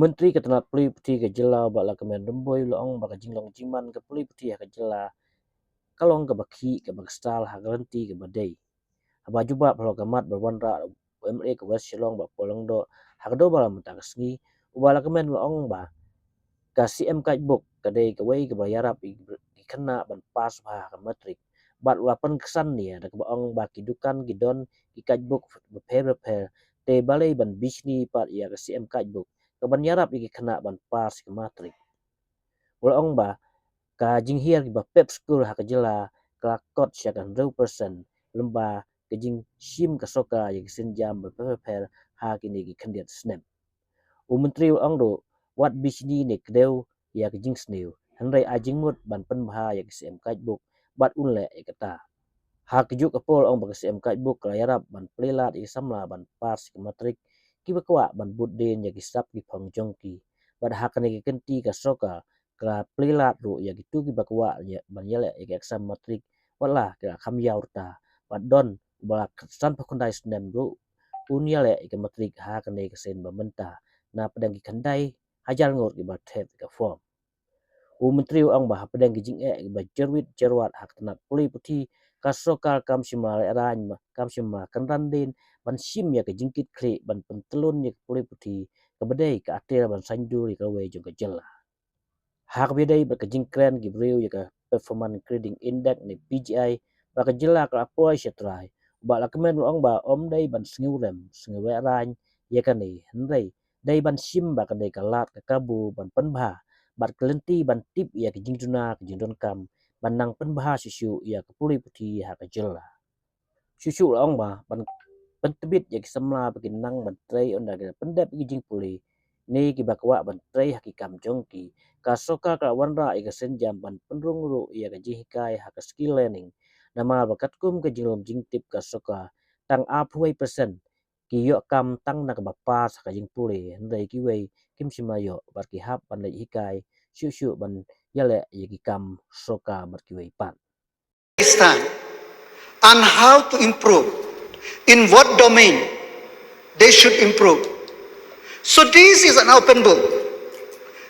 Menteri ketenat peli peti ke jela bak la kemen remboi loong bak jinglong jiman ke peli peti ke jela kalong ke baki ke bak stal ha garanti ke badai. Haba juba pelo gamat berwanra MA ke West Shillong bak polong do ha do bala mentang sengi ubala kemen loong ba ka CM kaj buk kadai ke wei ke bayarap i kena ban pas ba ke matrik. Bat ulapan kesan ni ada ke baong ba kidukan gidon i kaj buk beper te balai ban bisni pat ia ke CM kaj buk keban yarap i kena ban pas ke matrik. Ulang ba ka jinghiar ki ba pep school ha ka jela kelakot syakan 100% lemba ke jing shim ka soka yang senjam beper ha kini ki kendiat snap. Menteri ulang do wat bisni ne kedeu ya ke jing sneu handai ajingmut ban penbha ya ke CM kaj buk bat unle e kata. Ha kejuk kapol ong bagi CM kaj buk la yarap ban plelat i samla ban pas ke matrik ki bakwa ban budden ya ki sap ki pongjongki bad ha kene ki kenti ka soka kala plelat ru ya gitu ki bakwa ya ban yale ya ki exam matrik wala kala kham yaurta bad don bala san pakundai snem ru un yale ki matrik ha kene ki sen bamenta na pedang ki kandai hajar ngot ki bathet ka form. Menteri ang bah pedang gijing ba jerwit jerwat hak tenat puli puti kasokal kam simla ran kam simla kanrandin ban sim ya ke jingkit kli ban pentelun ya puli puti kebedai ke atil ban sanjuri ke we juga jela. Hak bedai ba ke jingkren gibriu ya ke performance grading index ni PGI ba ke jela ke apoi setrai ba la kemen ang ba om dai ban sngurem sngure ran ya kan ni hendai dai ban sim ba ke dai kalat ke kabu ban penbha bat kelenti ban tip ia ke jingduna ke jingdon kam banang penbha susu ia ke puli puti ha ke jela susu ong ba ban pentebit ya ke semla bagi nang ban trai onda ke pendap ke jing puli ni ki bakwa ban trai hakikam jongki ka soka ka wanra ia ke senjam ban penrung ru ia ke jihikai ha ke skill learning nama bakat kum ke jingom jingtip ka soka tang apuai persen ki yo kam tang nak bapa sa jing puli ndai ki wei kim simayo bar ki hap ban dai hikai syu ban yale yi kam soka bar ki wei pan This time on how to improve, in what domain they should improve. So this is an open book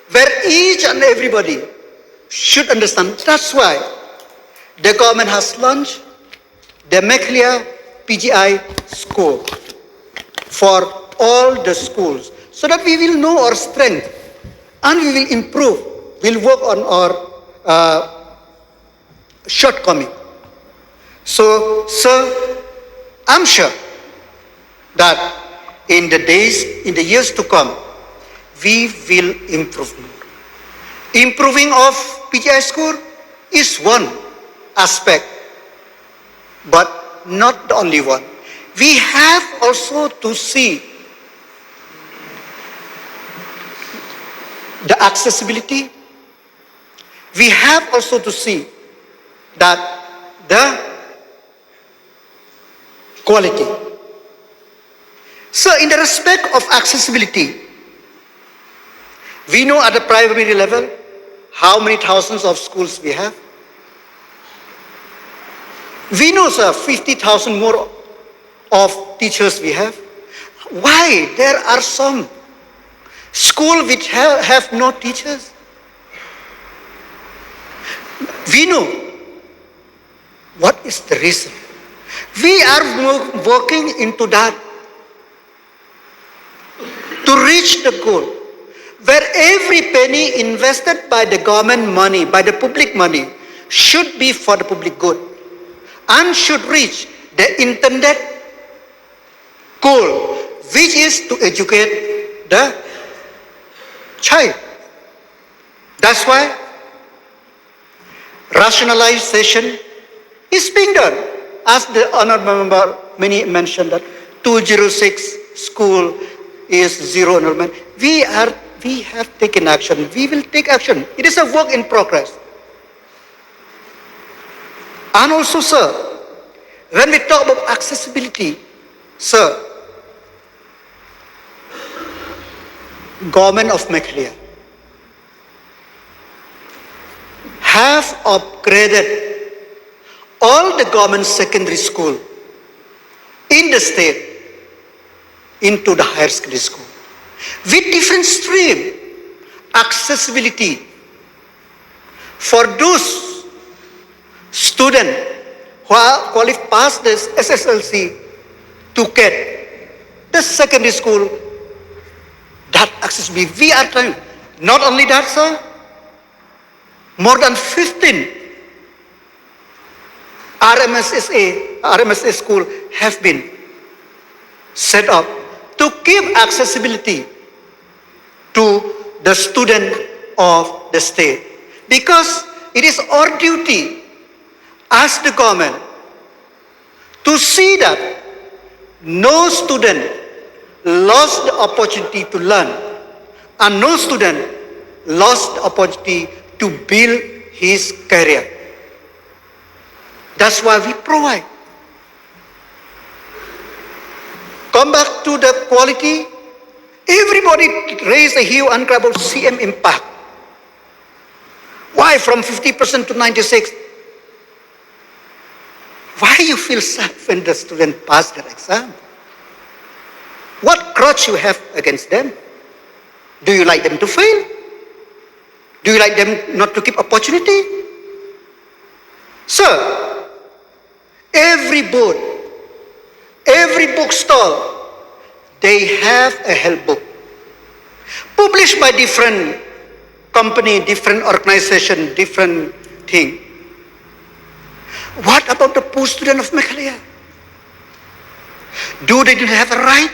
where each and everybody should understand. That's why the government has launched the Meklia PGI score for all the schools so that we will know our strength and we will improve, we'll work on our shortcoming. So, sir, I'm sure that in the days, in the years to come, we will improve. Improving of PGI score is one aspect, but not the only one. We have also to see the accessibility. We have also to see that the quality. So in the respect of accessibility, we know at the primary level how many thousands of schools we have. We know, sir, 50,000 more of teachers we have. Why there are some schools which have no teachers? We know what is the reason. We are working into that to reach the goal where every penny invested by the government money, by the public money, should be for the public good and should reach the intended goal, which is to educate the child. That's why rationalization is being done. As the honorable member many mentioned that 206 school is zero enrollment. We have taken action. We will take action. It is a work in progress. And also, sir, when we talk about accessibility, sir, government of Meghalaya have upgraded all the government secondary school in the state into the higher secondary school. With different stream, accessibility for those students who are qualified past this SSLC to get the secondary school, that accessibility. We are trying. Not only that, sir, more than 15 RMSA school have been set up to give accessibility to the student of the state. Because it is our duty as the government to see that no student lost the opportunity to learn and no student lost the opportunity to build his career. That's why we provide. Come back to the quality. Everybody raised a hue and cry about CM impact. Why from 50% to 96%? Why you feel sad when the student pass their exam? What grudge you have against them? Do you like them to fail? Do you like them not to keep opportunity? Sir, every board, every bookstall, they have a help book published by different company, different organization, different thing. What about the poor student of Meghalaya? Do they have a right?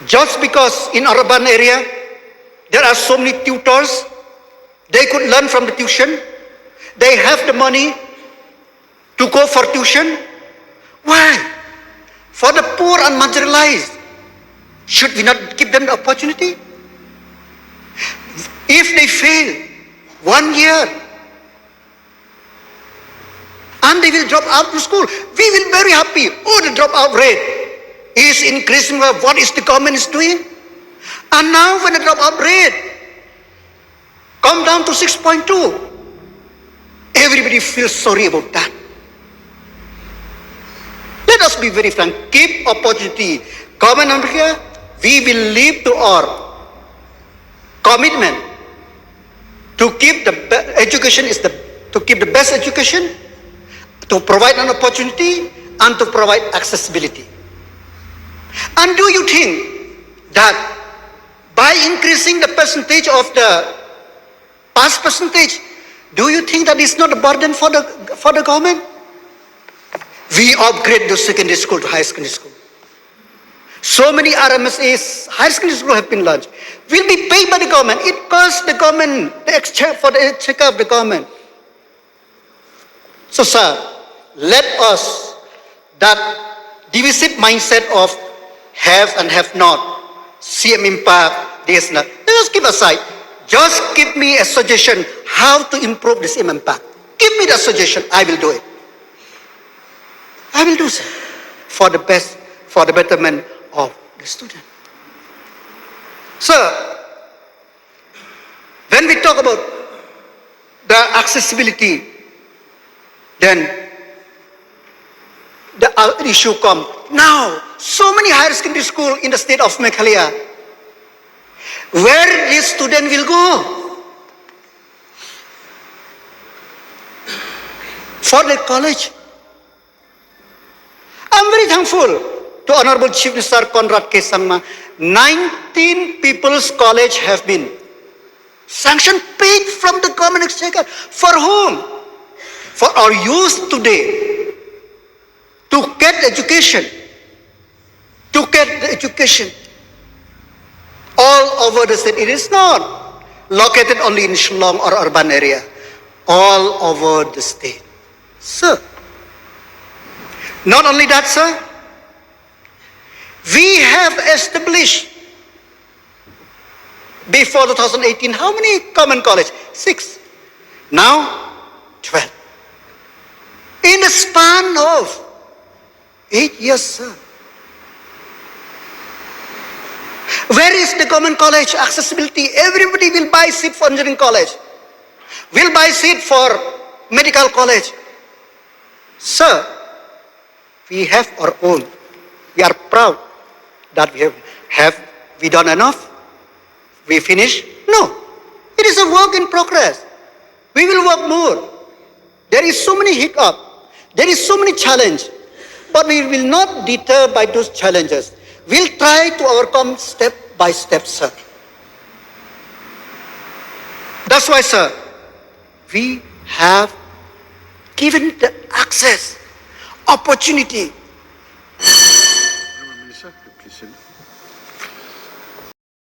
Just because in urban area there are so many tutors, they could learn from the tuition. They have the money to go for tuition. Why? For the poor and marginalized, should we not give them the opportunity? If they fail 1 year and they will drop out of school, we will be very happy. Oh, the dropout rate is increasing. What is the government is doing? And now when the dropout rate come down to 6.2, everybody feels sorry about that. Let us be very frank. Keep opportunity. Government here, we will live to our commitment to keep the education to keep the best education, to provide an opportunity, and to provide accessibility. And do you think that by increasing the percentage of the pass percentage, do you think that it's not a burden for the government? We upgrade the secondary school to high secondary school. So many RMSAs, high secondary school have been launched. Will be paid by the government. It costs the government, the exchequer of the government. So, sir, let us, that divisive mindset of have and have not, CM impact, this not, let us keep aside. Just give me a suggestion how to improve the CM impact. Give me the suggestion, I will do it. I will do so for the best, for the betterment of the student. Sir, when we talk about the accessibility, then the issue comes. Now, so many higher secondary schools in the state of Meghalaya, where this student will go for the college. I'm very thankful to Honorable Chief Minister Conrad K. Sangma. 19 people's college have been sanctioned, paid from the government exchequer. For whom? For our youth today to get education. To get the education all over the state. It is not located only in Shillong or urban area. All over the state. Sir, not only that, sir, we have established before 2018, how many common college? 6. Now, 12. In the span of 8 years, sir. Where is the common college accessibility? Everybody will buy seat for engineering college. Will buy seat for medical college. Sir, We have our own. We are proud that have we done enough? We finish? No. It is a work in progress. We will work more. There is so many hiccup. There is so many challenge. But we will not deter by those challenges. We'll try to overcome step by step, sir. That's why, sir, we have given the access, opportunity. Minister, please.